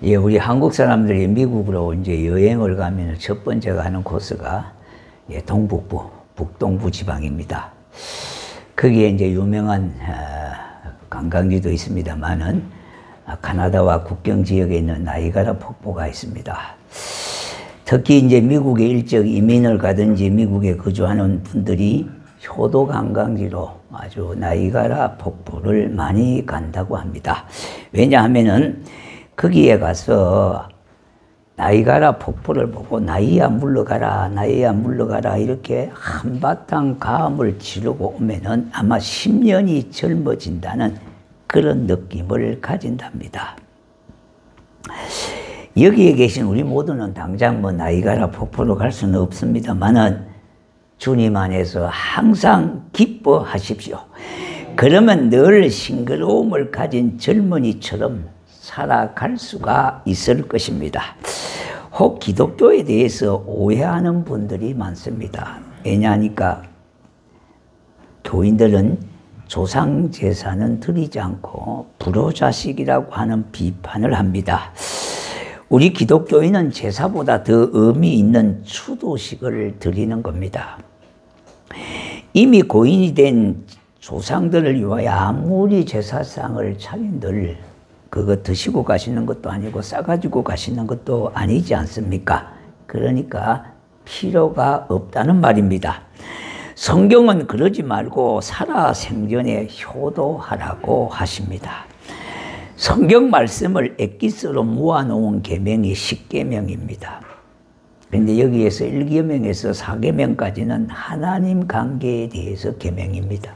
예, 우리 한국 사람들이 미국으로 이제 여행을 가면 첫 번째 가는 코스가 예, 동북부, 북동부 지방입니다. 거기에 이제 유명한 관광지도 있습니다만은 카나다와 국경 지역에 있는 나이가라 폭포가 있습니다. 특히 이제 미국에 일찍 이민을 가든지 미국에 거주하는 분들이 효도 관광지로 아주 나이가라 폭포를 많이 간다고 합니다. 왜냐하면은 거기에 가서 나이가라 폭포를 보고 나이야 물러가라, 나이야 물러가라 이렇게 한바탕 가음을 지르고 오면은 아마 10년이 젊어진다는 그런 느낌을 가진답니다. 여기에 계신 우리 모두는 당장 뭐 나이가라 폭포로 갈 수는 없습니다만은 주님 안에서 항상 기뻐하십시오. 그러면 늘 싱그러움을 가진 젊은이처럼 살아갈 수가 있을 것입니다. 혹 기독교에 대해서 오해하는 분들이 많습니다. 왜냐하니까 교인들은 조상 제사는 드리지 않고 불효자식이라고 하는 비판을 합니다. 우리 기독교인은 제사보다 더 의미 있는 추도식을 드리는 겁니다. 이미 고인이 된 조상들을 위하여 아무리 제사상을 차린들 그거 드시고 가시는 것도 아니고 싸가지고 가시는 것도 아니지 않습니까? 그러니까 필요가 없다는 말입니다. 성경은 그러지 말고 살아생전에 효도하라고 하십니다. 성경 말씀을 엑기스로 모아놓은 계명이 10계명입니다. 그런데 여기에서 1계명에서 4계명까지는 하나님 관계에 대해서 계명입니다.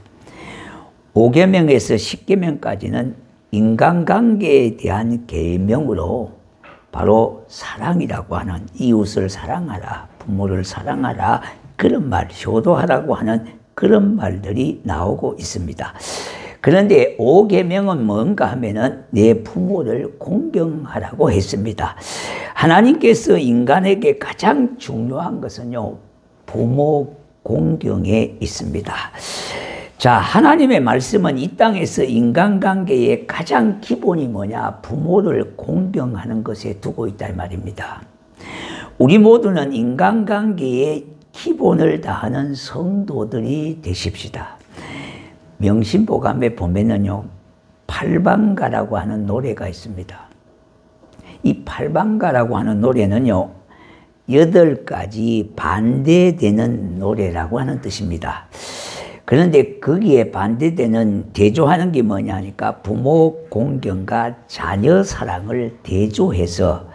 5계명에서 10계명까지는 인간관계에 대한 계명으로 바로 사랑이라고 하는 이웃을 사랑하라, 부모를 사랑하라 그런 말, 효도하라고 하는 그런 말들이 나오고 있습니다. 그런데 5계명은 뭔가 하면은 내 부모를 공경하라고 했습니다. 하나님께서 인간에게 가장 중요한 것은요, 부모 공경에 있습니다. 자, 하나님의 말씀은 이 땅에서 인간관계의 가장 기본이 뭐냐? 부모를 공경하는 것에 두고 있다 이 말입니다. 우리 모두는 인간관계의 기본을 다하는 성도들이 되십시다. 명심보감에 보면은요, 팔방가라고 하는 노래가 있습니다. 이 팔방가라고 하는 노래는요, 8가지 반대되는 노래라고 하는 뜻입니다. 그런데 거기에 반대되는 대조하는 게 뭐냐 하니까 부모 공경과 자녀 사랑을 대조해서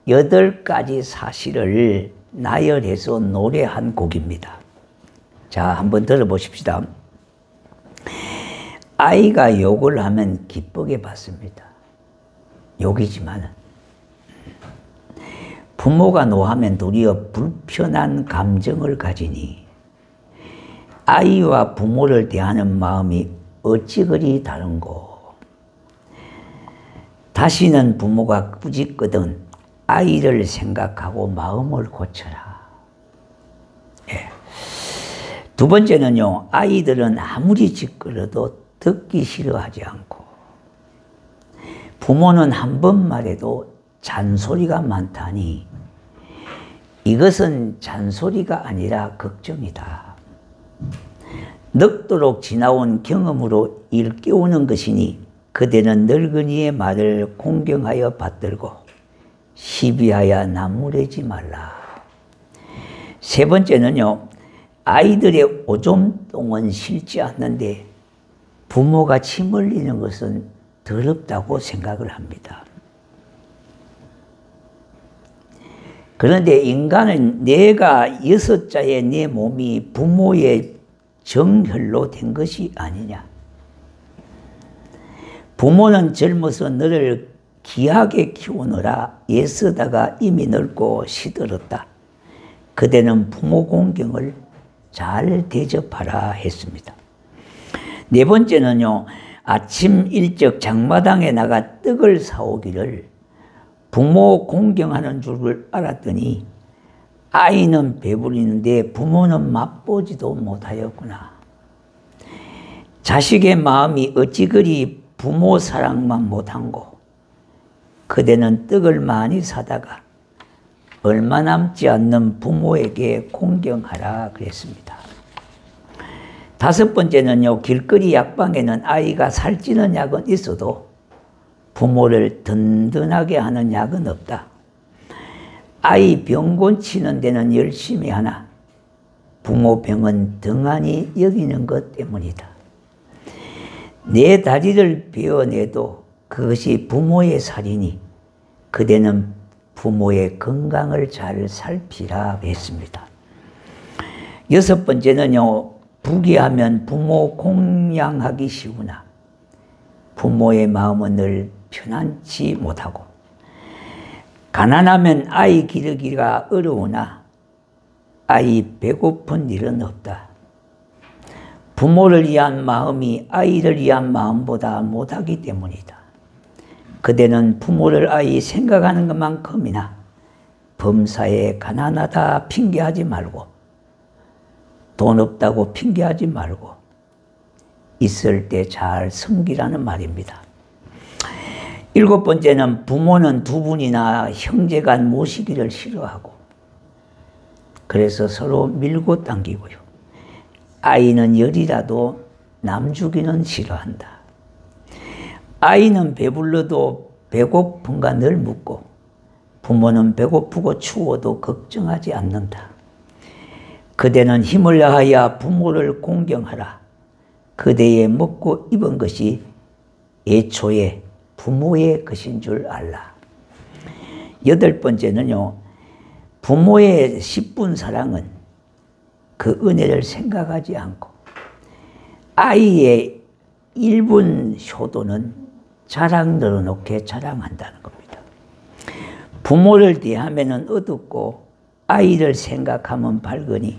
8가지 사실을 나열해서 노래한 곡입니다. 자, 한번 들어보십시다. 아이가 욕을 하면 기쁘게 받습니다. 욕이지만은. 부모가 노하면 도리어 불편한 감정을 가지니 아이와 부모를 대하는 마음이 어찌 그리 다른고. 다시는 부모가 꾸짖거든 아이를 생각하고 마음을 고쳐라. 예. 두 번째는요, 아이들은 아무리 짓거려도 듣기 싫어하지 않고 부모는 한 번 말해도 잔소리가 많다니 이것은 잔소리가 아니라 걱정이다. 늙도록 지나온 경험으로 일깨우는 것이니 그대는 늙은이의 말을 공경하여 받들고 시비하여 나무래지 말라. 세 번째는요, 아이들의 오줌똥은 싫지 않는데 부모가 침 흘리는 것은 더럽다고 생각을 합니다. 그런데 인간은 내가 6자의 내 몸이 부모의 정혈로 된 것이 아니냐. 부모는 젊어서 너를 귀하게 키우느라 애쓰다가 이미 늙고 시들었다. 그대는 부모 공경을 잘 대접하라 했습니다. 네 번째는요, 아침 일찍 장마당에 나가 떡을 사오기를 부모 공경하는 줄을 알았더니 아이는 배부리는데 부모는 맛보지도 못하였구나. 자식의 마음이 어찌 그리 부모 사랑만 못한고 그대는 떡을 많이 사다가 얼마 남지 않는 부모에게 공경하라 그랬습니다. 다섯 번째는요, 길거리 약방에는 아이가 살찌는 약은 있어도 부모를 든든하게 하는 약은 없다. 아이 병 고치는 데는 열심히 하나 부모 병은 등한히 여기는 것 때문이다. 내 다리를 베어내도 그것이 부모의 살이니 그대는 부모의 건강을 잘 살피라 했습니다. 여섯 번째는요, 부귀하면 부모 공양하기 쉬우나 부모의 마음은 늘 편안치 못하고 가난하면 아이 기르기가 어려우나 아이 배고픈 일은 없다. 부모를 위한 마음이 아이를 위한 마음보다 못하기 때문이다. 그대는 부모를 아이 생각하는 것만큼이나 범사에 가난하다 핑계하지 말고 돈 없다고 핑계하지 말고 있을 때 잘 섬기라는 말입니다. 일곱 번째는 부모는 두 분이나 형제간 모시기를 싫어하고 그래서 서로 밀고 당기고요. 아이는 열이라도 남 주기는 싫어한다. 아이는 배불러도 배고픈가 늘 묻고 부모는 배고프고 추워도 걱정하지 않는다. 그대는 힘을 다하여 부모를 공경하라. 그대의 먹고 입은 것이 애초에 부모의 것인 줄 알라. 여덟 번째는요, 부모의 10분 사랑은 그 은혜를 생각하지 않고 아이의 1분 효도는 자랑 늘어놓게 자랑한다는 겁니다. 부모를 대하면 어둡고 아이를 생각하면 밝으니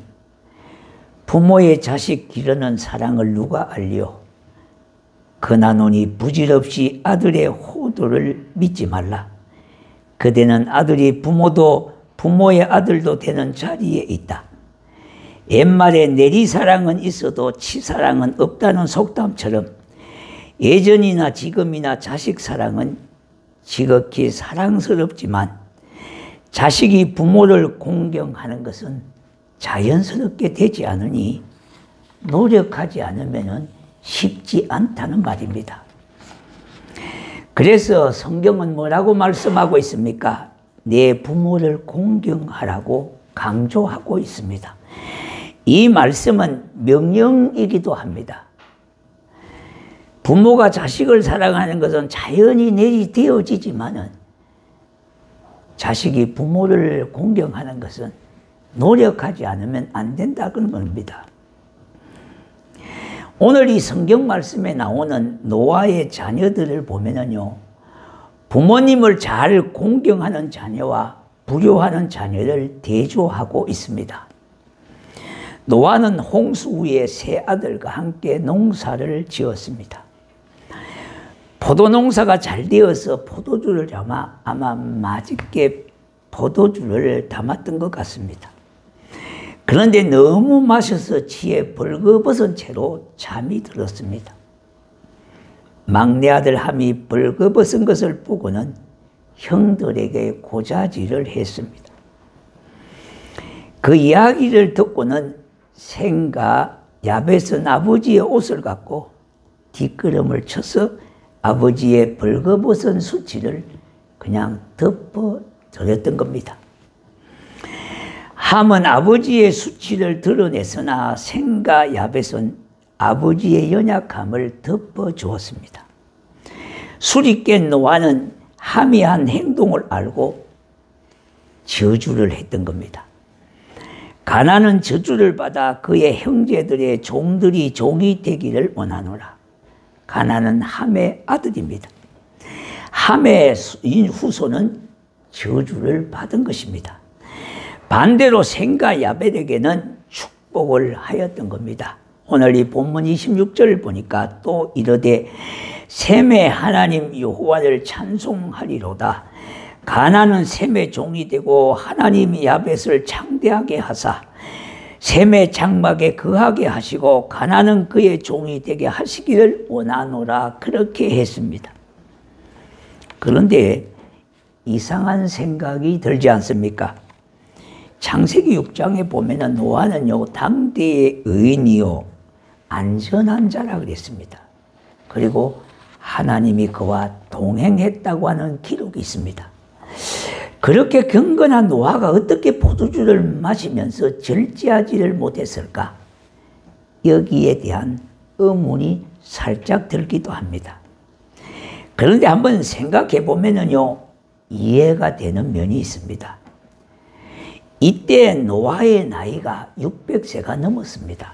부모의 자식 기르는 사랑을 누가 알리오? 그나노니 부질없이 아들의 호도를 믿지 말라. 그대는 아들이 부모도 부모의 아들도 되는 자리에 있다. 옛말에 내리사랑은 있어도 치사랑은 없다는 속담처럼 예전이나 지금이나 자식 사랑은 지극히 사랑스럽지만 자식이 부모를 공경하는 것은 자연스럽게 되지 않으니 노력하지 않으면 쉽지 않다는 말입니다. 그래서 성경은 뭐라고 말씀하고 있습니까? 내 부모를 공경하라고 강조하고 있습니다. 이 말씀은 명령이기도 합니다. 부모가 자식을 사랑하는 것은 자연히 내리되어지지만은 자식이 부모를 공경하는 것은 노력하지 않으면 안 된다는 겁니다. 오늘 이 성경 말씀에 나오는 노아의 자녀들을 보면은요, 부모님을 잘 공경하는 자녀와 불효하는 자녀를 대조하고 있습니다. 노아는 홍수 후에 세 아들과 함께 농사를 지었습니다. 포도 농사가 잘 되어서 포도주를 담아 아마 맛있게 포도주를 담았던 것 같습니다. 그런데 너무 마셔서 치에 벌거벗은 채로 잠이 들었습니다. 막내 아들 함이 벌거벗은 것을 보고는 형들에게 고자질을 했습니다. 그 이야기를 듣고는 셈과 야벳은 아버지의 옷을 갖고 뒷걸음을 쳐서 아버지의 벌거벗은 수치를 그냥 덮어드렸던 겁니다. 함은 아버지의 수치를 드러냈으나 셈과 야벳은 아버지의 연약함을 덮어주었습니다. 술이 깬 노아는 함이 한 행동을 알고 저주를 했던 겁니다. 가나안은 저주를 받아 그의 형제들의 종들이 종이 되기를 원하노라. 가나안은 함의 아들입니다. 함의 후손은 저주를 받은 것입니다. 반대로 셈과 야벳에게는 축복을 하였던 겁니다. 오늘 이 본문 26절을 보니까 또 이르되 셈의 하나님 여호와를 찬송하리로다. 가나안은 셈의 종이 되고 하나님이 야벳을 창대하게 하사 셈의 장막에 거하게 하시고 가나안은 그의 종이 되게 하시기를 원하노라. 그렇게 했습니다. 그런데 이상한 생각이 들지 않습니까? 창세기 6장에 보면은 노아는요, 당대의 의인이요, 안전한 자라 그랬습니다. 그리고 하나님이 그와 동행했다고 하는 기록이 있습니다. 그렇게 경건한 노아가 어떻게 포도주를 마시면서 절제하지를 못했을까? 여기에 대한 의문이 살짝 들기도 합니다. 그런데 한번 생각해 보면은요, 이해가 되는 면이 있습니다. 이때 노아의 나이가 600세가 넘었습니다.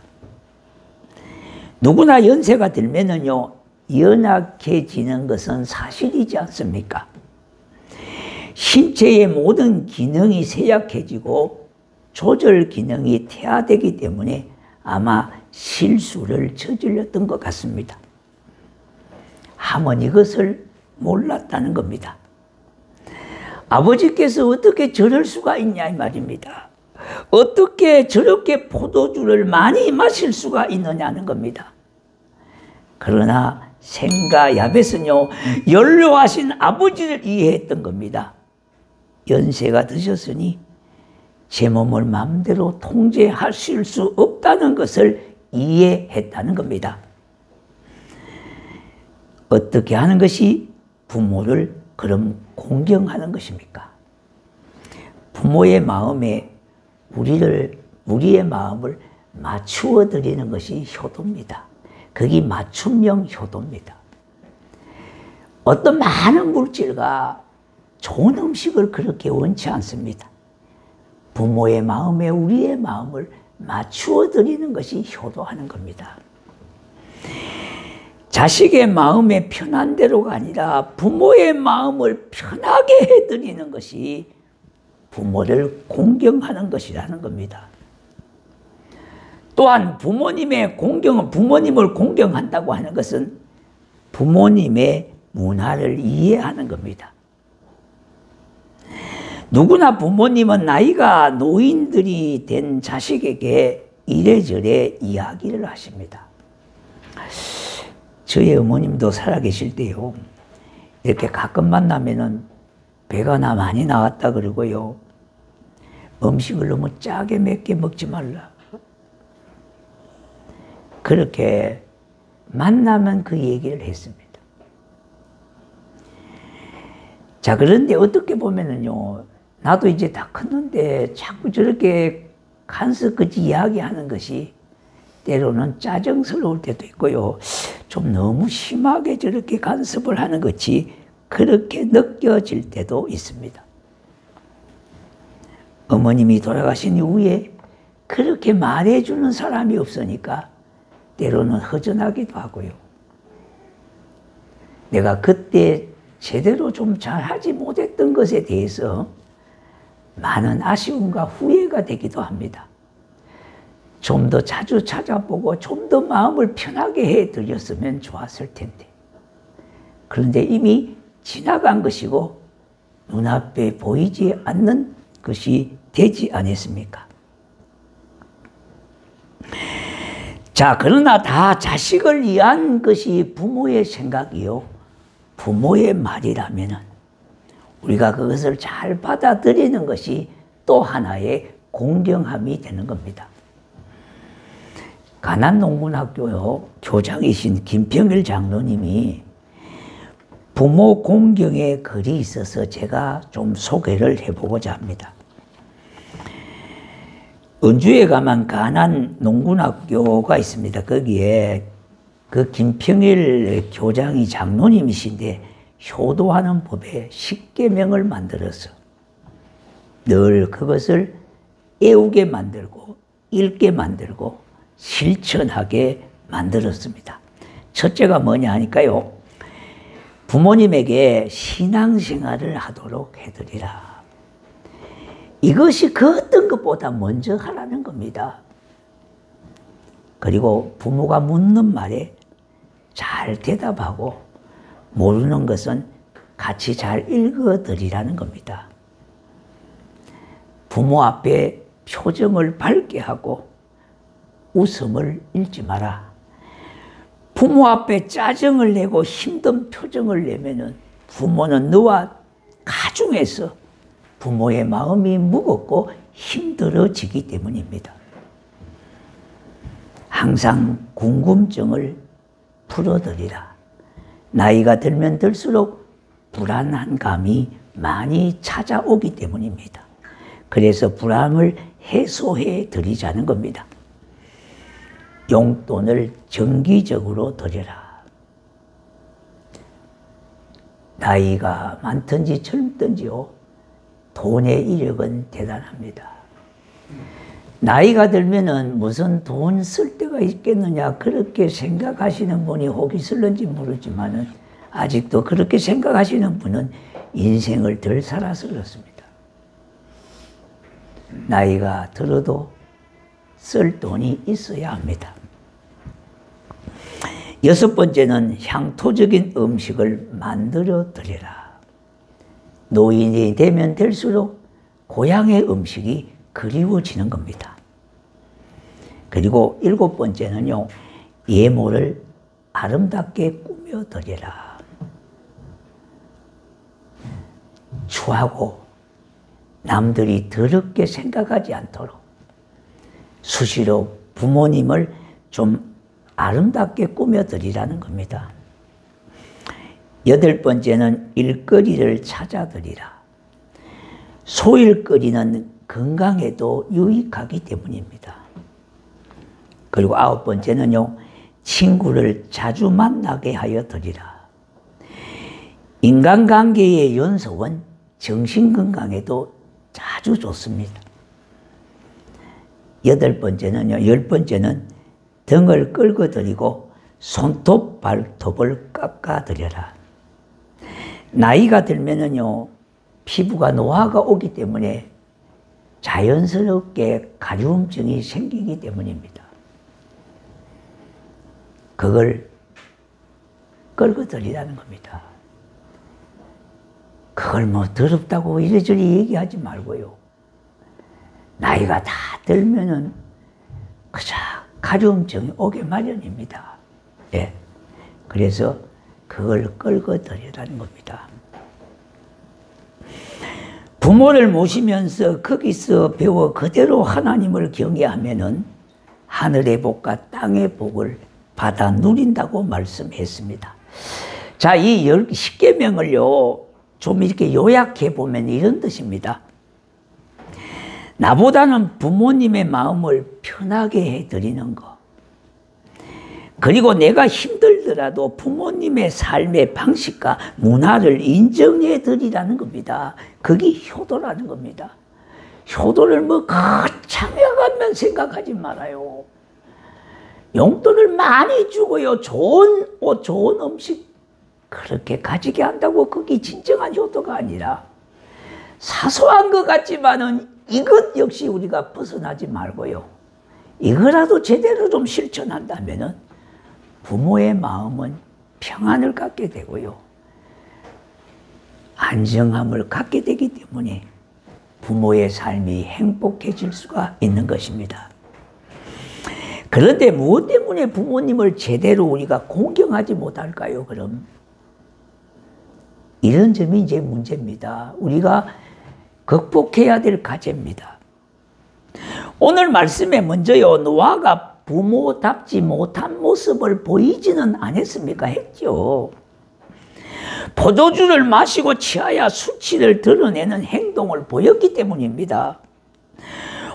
누구나 연세가 들면은요, 연약해지는 것은 사실이지 않습니까? 신체의 모든 기능이 쇠약해지고 조절 기능이 퇴화되기 때문에 아마 실수를 저질렀던 것 같습니다. 함은 이것을 몰랐다는 겁니다. 아버지께서 어떻게 저럴 수가 있냐 이 말입니다. 어떻게 저렇게 포도주를 많이 마실 수가 있느냐는 겁니다. 그러나 셈과 야벳은요, 연로하신 아버지를 이해했던 겁니다. 연세가 드셨으니 제 몸을 마음대로 통제하실 수 없다는 것을 이해했다는 겁니다. 어떻게 하는 것이 부모를 그럼 공경하는 것입니까? 부모의 마음에 우리의 마음을 맞추어 드리는 것이 효도입니다. 그게 맞춤형 효도입니다. 어떤 많은 물질과 좋은 음식을 그렇게 원치 않습니다. 부모의 마음에 우리의 마음을 맞추어 드리는 것이 효도하는 겁니다. 자식의 마음에 편한 대로가 아니라 부모의 마음을 편하게 해드리는 것이 부모를 공경하는 것이라는 겁니다. 또한 부모님을 공경한다고 하는 것은 부모님의 문화를 이해하는 겁니다. 누구나 부모님은 나이가 노인들이 된 자식에게 이래저래 이야기를 하십니다. 저희 어머님도 살아계실 때요, 이렇게 가끔 만나면은 배가 많이 나왔다 그러고요, 음식을 너무 짜게 맵게 먹지 말라. 그렇게 만나면 그 얘기를 했습니다. 자, 그런데 어떻게 보면은요, 나도 이제 다 컸는데 자꾸 저렇게 간섭같이 이야기하는 것이 때로는 짜증스러울 때도 있고요, 좀 너무 심하게 저렇게 간섭을 하는 것이 그렇게 느껴질 때도 있습니다. 어머님이 돌아가신 이후에 그렇게 말해주는 사람이 없으니까 때로는 허전하기도 하고요. 내가 그때 제대로 좀 잘하지 못했던 것에 대해서 많은 아쉬움과 후회가 되기도 합니다. 좀 더 자주 찾아보고 좀 더 마음을 편하게 해드렸으면 좋았을 텐데. 그런데 이미 지나간 것이고 눈앞에 보이지 않는 것이 되지 않았습니까? 자, 그러나 다 자식을 위한 것이 부모의 생각이요, 부모의 말이라면은 우리가 그것을 잘 받아들이는 것이 또 하나의 공경함이 되는 겁니다. 가난농문학교요 교장이신 김평일 장로님이 부모 공경의 글이 있어서 제가 좀 소개를 해보고자 합니다. 은주에 가면 가난농군학교가 있습니다. 거기에 그 김평일 교장이 장로님이신데 효도하는 법에 10계명을 만들어서 늘 그것을 애우게 만들고 읽게 만들고 실천하게 만들었습니다. 첫째가 뭐냐 하니까요, 부모님에게 신앙생활을 하도록 해드리라. 이것이 그 어떤 것보다 먼저 하라는 겁니다. 그리고 부모가 묻는 말에 잘 대답하고 모르는 것은 같이 잘 읽어드리라는 겁니다. 부모 앞에 표정을 밝게 하고 웃음을 잃지 마라. 부모 앞에 짜증을 내고 힘든 표정을 내면은 부모는 너와 가중해서 부모의 마음이 무겁고 힘들어지기 때문입니다. 항상 궁금증을 풀어드리라. 나이가 들면 들수록 불안한 감이 많이 찾아오기 때문입니다. 그래서 불안을 해소해 드리자는 겁니다. 용돈을 정기적으로 드려라. 나이가 많든지 젊든지요, 돈의 이력은 대단합니다. 나이가 들면은 무슨 돈 쓸 데가 있겠느냐 그렇게 생각하시는 분이 혹 있을는지 모르지만은 아직도 그렇게 생각하시는 분은 인생을 덜 살아서 그렇습니다. 나이가 들어도 쓸 돈이 있어야 합니다. 6번째는 향토적인 음식을 만들어 드려라. 노인이 되면 될수록 고향의 음식이 그리워지는 겁니다. 그리고 7번째는요, 예모를 아름답게 꾸며 드려라. 추하고 남들이 더럽게 생각하지 않도록 수시로 부모님을 좀 아름답게 꾸며드리라는 겁니다. 8번째는 일거리를 찾아드리라. 소일거리는 건강에도 유익하기 때문입니다. 그리고 9번째는요, 친구를 자주 만나게 하여 드리라. 인간관계의 연속은 정신건강에도 아주 좋습니다. 10번째는 등을 끌고 드리고 손톱 발톱을 깎아 드려라. 나이가 들면은요, 피부가 노화가 오기 때문에 자연스럽게 가려움증이 생기기 때문입니다. 그걸 끌고 드리라는 겁니다. 그걸 뭐 더럽다고 이래저래 얘기하지 말고요. 나이가 다 들면은 그저 가려움증이 오게 마련입니다. 예. 그래서 그걸 끌고 드리라는 겁니다. 부모를 모시면서 거기서 배워 그대로 하나님을 경외하면은 하늘의 복과 땅의 복을 받아 누린다고 말씀했습니다. 자, 이 10계명을요, 좀 이렇게 요약해 보면 이런 뜻입니다. 나보다는 부모님의 마음을 편하게 해드리는 것. 그리고 내가 힘들더라도 부모님의 삶의 방식과 문화를 인정해 드리라는 겁니다. 그게 효도라는 겁니다. 효도를 뭐 거창해가면 생각하지 말아요. 용돈을 많이 주고요, 좋은 옷, 좋은 음식 그렇게 가지게 한다고 그게 진정한 효도가 아니라 사소한 것 같지만은 이것 역시 우리가 벗어나지 말고요. 이거라도 제대로 좀 실천한다면은 부모의 마음은 평안을 갖게 되고요. 안정함을 갖게 되기 때문에 부모의 삶이 행복해질 수가 있는 것입니다. 그런데 무엇 때문에 부모님을 제대로 우리가 공경하지 못할까요, 그럼? 이런 점이 이제 문제입니다. 우리가 극복해야 될 과제입니다. 오늘 말씀에 먼저요, 노아가 부모답지 못한 모습을 보이지는 않았습니까? 했죠. 포도주를 마시고 취하여 수치를 드러내는 행동을 보였기 때문입니다.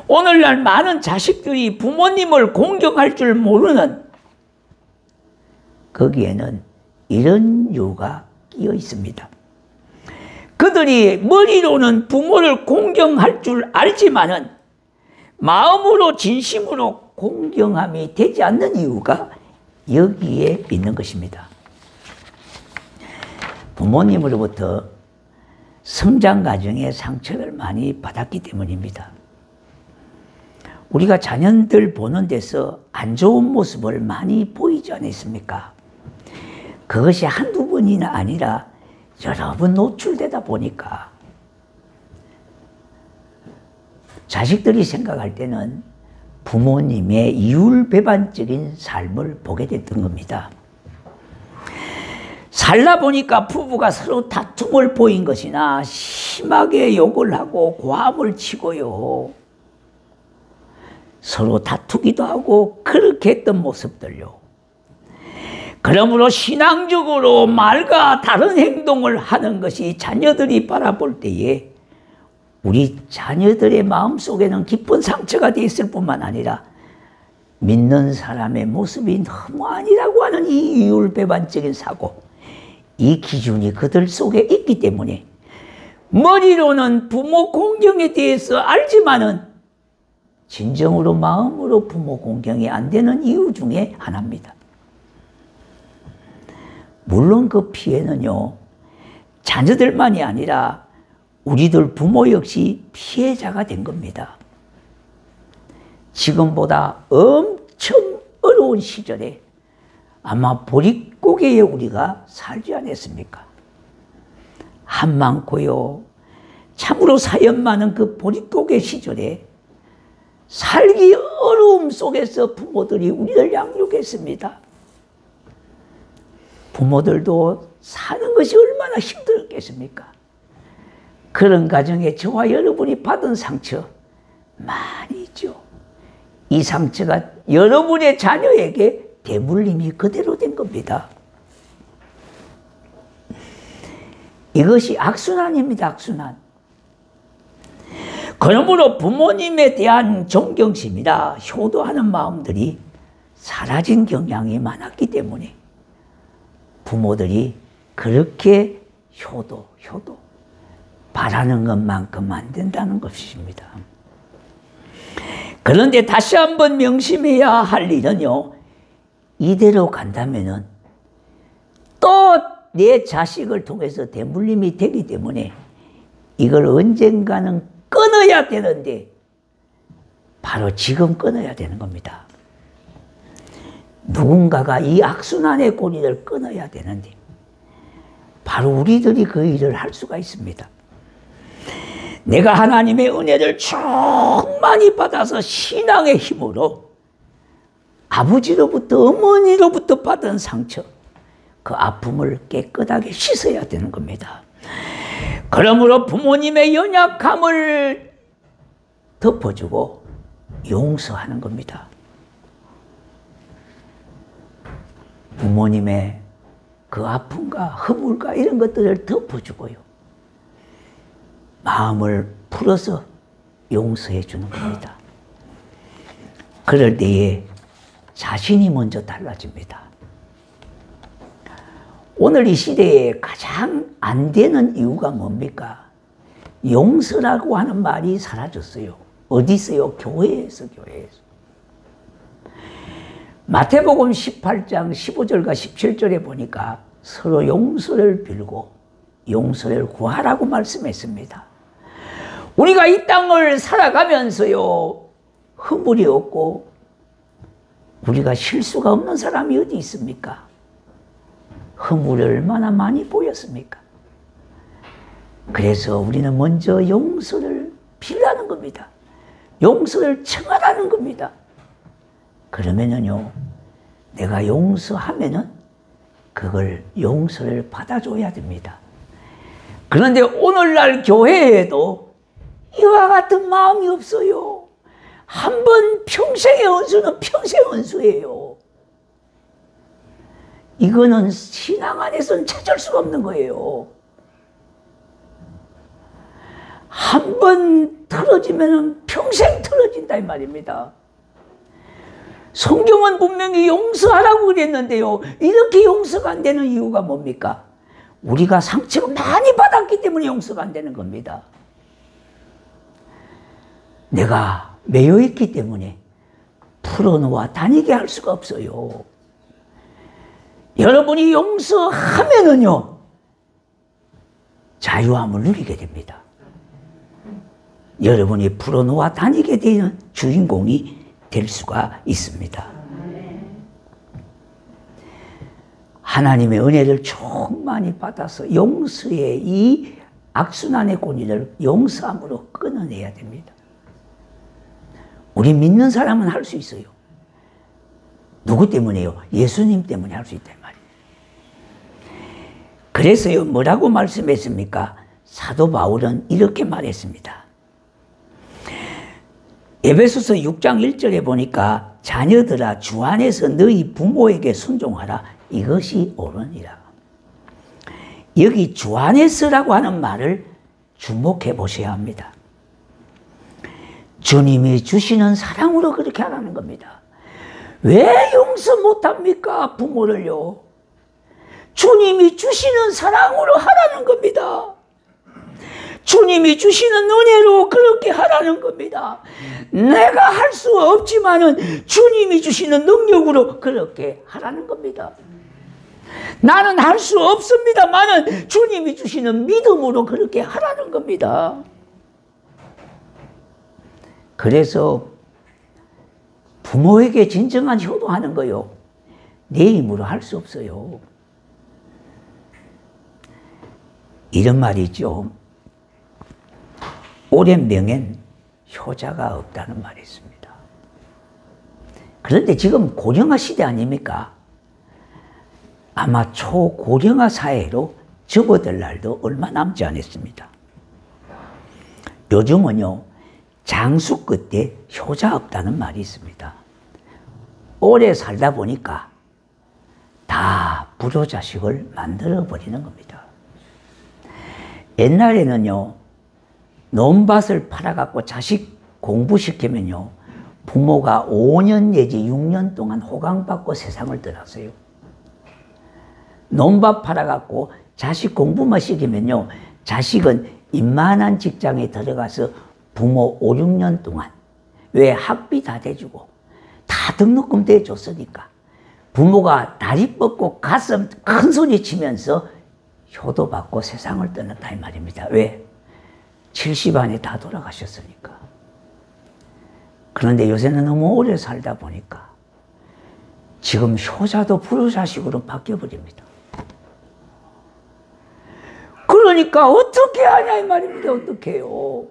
오늘날 많은 자식들이 부모님을 공경할 줄 모르는, 거기에는 이런 이유가 끼어 있습니다. 그들이 머리로는 부모를 공경할 줄 알지만은 마음으로 진심으로 공경함이 되지 않는 이유가 여기에 있는 것입니다. 부모님으로부터 성장 과정에 상처를 많이 받았기 때문입니다. 우리가 자녀들 보는 데서 안 좋은 모습을 많이 보이지 않습니까? 그것이 한두 번이나 아니라 여러 번 노출되다 보니까 자식들이 생각할 때는 부모님의 이율배반적인 삶을 보게 됐던 겁니다. 살다 보니까 부부가 서로 다툼을 보인 것이나 심하게 욕을 하고 고함을 치고요. 서로 다투기도 하고 그렇게 했던 모습들요. 그러므로 신앙적으로 말과 다른 행동을 하는 것이 자녀들이 바라볼 때에 우리 자녀들의 마음속에는 깊은 상처가 되어 있을 뿐만 아니라 믿는 사람의 모습이 너무 아니라고 하는 이 이율배반적인 사고, 이 기준이 그들 속에 있기 때문에 머리로는 부모 공경에 대해서 알지만은 진정으로 마음으로 부모 공경이 안 되는 이유 중에 하나입니다. 물론 그 피해는요, 자녀들만이 아니라 우리들 부모 역시 피해자가 된 겁니다. 지금보다 엄청 어려운 시절에 아마 보릿고개에 우리가 살지 않았습니까? 한 많고요, 참으로 사연 많은 그 보릿고개 시절에 살기 어려움 속에서 부모들이 우리를 양육했습니다. 부모들도 사는 것이 얼마나 힘들었겠습니까? 그런 가정에 저와 여러분이 받은 상처 많이 있죠. 이 상처가 여러분의 자녀에게 대물림이 그대로 된 겁니다. 이것이 악순환입니다. 악순환. 그러므로 부모님에 대한 존경심이나 효도하는 마음들이 사라진 경향이 많았기 때문에 부모들이 그렇게 효도 바라는 것만큼 안 된다는 것입니다. 그런데 다시 한번 명심해야 할 일은요, 이대로 간다면은 또 내 자식을 통해서 대물림이 되기 때문에 이걸 언젠가는 끊어야 되는데 바로 지금 끊어야 되는 겁니다. 누군가가 이 악순환의 고리를 끊어야 되는데 바로 우리들이 그 일을 할 수가 있습니다. 내가 하나님의 은혜를 충만히 받아서 신앙의 힘으로 아버지로부터 어머니로부터 받은 상처, 그 아픔을 깨끗하게 씻어야 되는 겁니다. 그러므로 부모님의 연약함을 덮어주고 용서하는 겁니다. 부모님의 그 아픔과 허물과 이런 것들을 덮어주고요, 마음을 풀어서 용서해 주는 겁니다. 그럴 때에 자신이 먼저 달라집니다. 오늘 이 시대에 가장 안 되는 이유가 뭡니까? 용서라고 하는 말이 사라졌어요. 어디 있어요? 교회에서. 마태복음 18장 15절과 17절에 보니까 서로 용서를 빌고 용서를 구하라고 말씀했습니다. 우리가 이 땅을 살아가면서요, 허물이 없고 우리가 실수가 없는 사람이 어디 있습니까? 허물이 얼마나 많이 보였습니까? 그래서 우리는 먼저 용서를 빌라는 겁니다. 용서를 청하라는 겁니다. 그러면은요, 내가 용서하면은 그걸 용서를 받아줘야 됩니다. 그런데 오늘날 교회에도 이와 같은 마음이 없어요. 한 번 평생의恩수는 평생恩수예요. 이거는 신앙 안에서는 찾을 수가 없는 거예요. 한 번 틀어지면 평생 틀어진다 이 말입니다. 성경은 분명히 용서하라고 그랬는데요, 이렇게 용서가 안 되는 이유가 뭡니까? 우리가 상처를 많이 받았기 때문에 용서가 안 되는 겁니다. 내가 매여있기 때문에 풀어놓아 다니게 할 수가 없어요. 여러분이 용서하면은요, 자유함을 누리게 됩니다. 여러분이 풀어놓아 다니게 되는 주인공이 될 수가 있습니다. 하나님의 은혜를 충만히 받아서 용서의 이 악순환의 고리를 용서함으로 끊어내야 됩니다. 우리 믿는 사람은 할 수 있어요. 누구 때문에요? 예수님 때문에 할 수 있단 말이에요. 그래서요, 뭐라고 말씀했습니까? 사도 바울은 이렇게 말했습니다. 에베소서 6장 1절에 보니까 자녀들아 주 안에서 너희 부모에게 순종하라. 이것이 옳으니라. 여기 주 안에서라고 하는 말을 주목해 보셔야 합니다. 주님이 주시는 사랑으로 그렇게 하라는 겁니다. 왜 용서 못합니까? 부모를요. 주님이 주시는 사랑으로 하라는 겁니다. 주님이 주시는 은혜로 그렇게 하라는 겁니다. 내가 할 수 없지만은 주님이 주시는 능력으로 그렇게 하라는 겁니다. 나는 할 수 없습니다만은 주님이 주시는 믿음으로 그렇게 하라는 겁니다. 그래서 부모에게 진정한 효도하는 거요, 내 힘으로 할 수 없어요. 이런 말이 있죠. 오랜 명엔 효자가 없다는 말이 있습니다. 그런데 지금 고령화 시대 아닙니까? 아마 초고령화 사회로 접어들 날도 얼마 남지 않았습니다. 요즘은요, 장수 끝에 효자 없다는 말이 있습니다. 오래 살다 보니까 다 불효자식을 만들어버리는 겁니다. 옛날에는요, 논밭을 팔아갖고 자식 공부시키면요, 부모가 5년 내지 6년 동안 호강받고 세상을 떠났어요. 논밭 팔아갖고 자식 공부만 시키면요, 자식은 이만한 직장에 들어가서 부모 5, 6년 동안, 왜 학비 다 대주고 다 등록금 대줬으니까 부모가 다리 뻗고 가슴 큰 소리 치면서 효도받고 세상을 떠났다 이 말입니다. 왜? 70 안에 다 돌아가셨으니까. 그런데 요새는 너무 오래 살다 보니까 지금 효자도 불효자식으로 바뀌어버립니다. 그러니까 어떻게 하냐 이 말입니다. 어떻게 해요?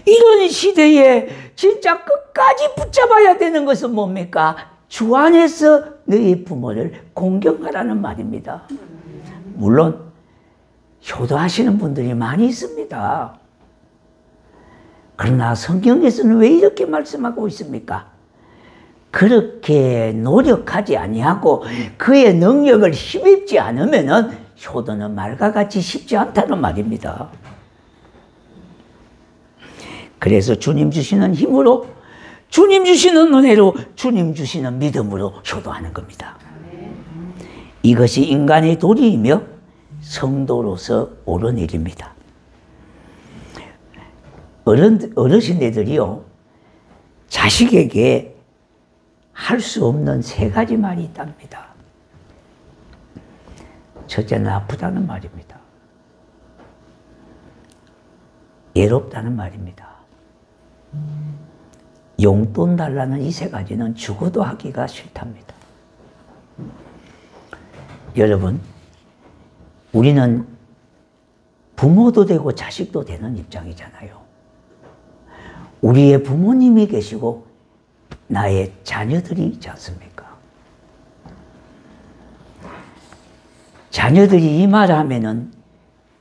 이런 시대에 진짜 끝까지 붙잡아야 되는 것은 뭡니까? 주 안에서 너희 부모를 공경하라는 말입니다. 물론 효도하시는 분들이 많이 있습니다. 그러나 성경에서는 왜 이렇게 말씀하고 있습니까? 그렇게 노력하지 아니하고 그의 능력을 힘입지 않으면은 효도는 말과 같이 쉽지 않다는 말입니다. 그래서 주님 주시는 힘으로, 주님 주시는 은혜로, 주님 주시는 믿음으로 효도하는 겁니다. 이것이 인간의 도리이며 성도로서 옳은 일입니다. 어르신들이요, 자식에게 할 수 없는 3가지 말이 있답니다. 첫째는 아프다는 말입니다. 외롭다는 말입니다. 용돈 달라는 이 3가지는 죽어도 하기가 싫답니다. 여러분, 우리는 부모도 되고 자식도 되는 입장이잖아요. 우리의 부모님이 계시고 나의 자녀들이 있지 않습니까? 자녀들이 이 말을 하면은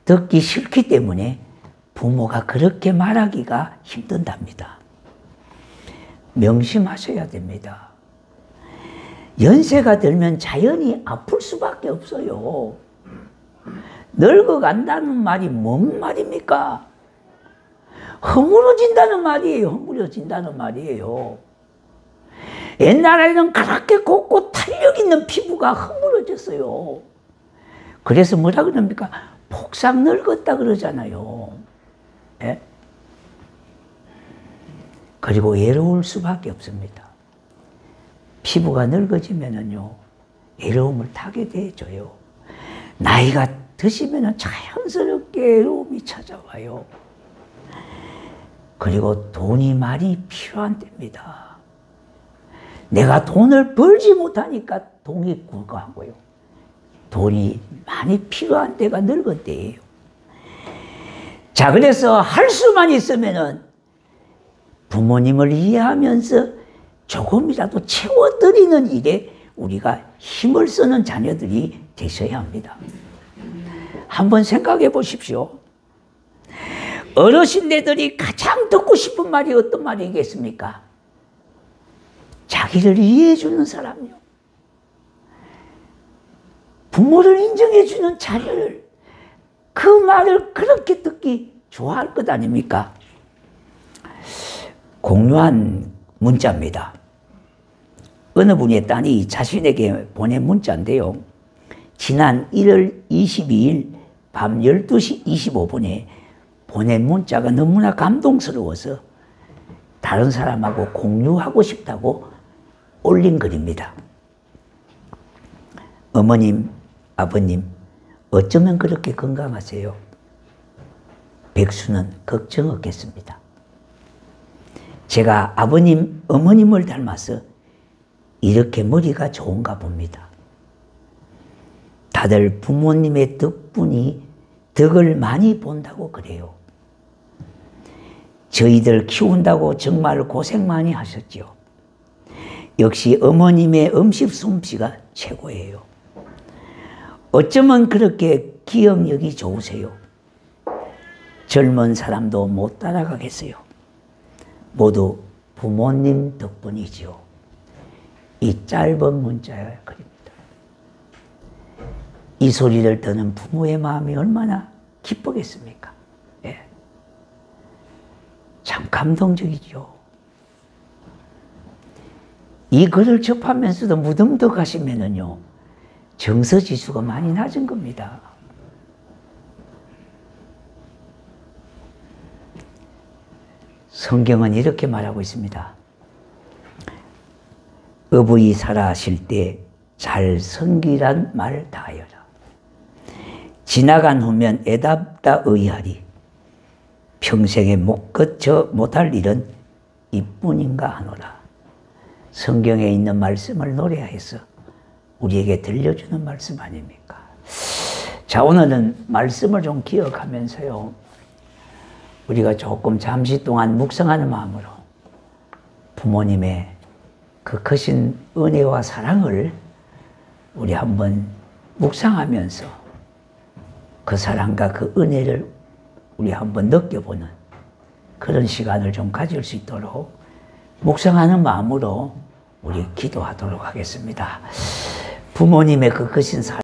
듣기 싫기 때문에 부모가 그렇게 말하기가 힘든답니다. 명심하셔야 됩니다. 연세가 들면 자연히 아플 수밖에 없어요. 늙어간다는 말이 뭔 말입니까? 허물어진다는 말이에요. 허물어진다는 말이에요. 옛날에는 그렇게 곱고 탄력 있는 피부가 허물어졌어요. 그래서 뭐라 그럽니까? 폭삭 늙었다 그러잖아요. 예? 그리고 외로울 수밖에 없습니다. 피부가 늙어지면은요, 외로움을 타게 되어져요. 나이가 드시면은 자연스럽게 외로움이 찾아와요. 그리고 돈이 많이 필요한 때입니다. 내가 돈을 벌지 못하니까 돈이 굴거하고요. 돈이 많이 필요한 때가 늙은 때예요. 자, 그래서 할 수만 있으면은 부모님을 이해하면서 조금이라도 채워드리는 일에 우리가 힘을 쓰는 자녀들이 되셔야 합니다. 한번 생각해 보십시오. 어르신네들이 가장 듣고 싶은 말이 어떤 말이겠습니까? 자기를 이해해 주는 사람요. 부모를 인정해 주는 자녀를, 그 말을 그렇게 듣기 좋아할 것 아닙니까? 공유한 문자입니다. 어느 분의 딸이 자신에게 보낸 문자인데요. 지난 1월 22일 밤 12시 25분에 보낸 문자가 너무나 감동스러워서 다른 사람하고 공유하고 싶다고 올린 글입니다. 어머님, 아버님, 어쩌면 그렇게 건강하세요? 백수는 걱정 없겠습니다. 제가 아버님, 어머님을 닮아서 이렇게 머리가 좋은가 봅니다. 다들 부모님의 덕을 많이 본다고 그래요. 저희들 키운다고 정말 고생 많이 하셨죠. 역시 어머님의 음식 솜씨가 최고예요. 어쩌면 그렇게 기억력이 좋으세요. 젊은 사람도 못 따라가겠어요. 모두 부모님 덕분이지요. 이 짧은 문자의 글입니다. 이 소리를 듣는 부모의 마음이 얼마나 기쁘겠습니까? 예. 참 감동적이죠. 이 글을 접하면서도 무덤덕하시면은요, 정서지수가 많이 낮은 겁니다. 성경은 이렇게 말하고 있습니다. 어부이 살아하실 때 잘 섬기란 말 다하여라. 지나간 후면 애답다 의하리. 평생에 못 거쳐 못할 일은 이뿐인가 하노라. 성경에 있는 말씀을 노래해서 우리에게 들려주는 말씀 아닙니까? 자, 오늘은 말씀을 좀 기억하면서요, 우리가 조금 잠시 동안 묵상하는 마음으로 부모님의 그 크신 은혜와 사랑을 우리 한번 묵상하면서 그 사랑과 그 은혜를 우리 한번 느껴보는 그런 시간을 좀 가질 수 있도록 묵상하는 마음으로 우리 기도하도록 하겠습니다. 부모님의 그 크신 사랑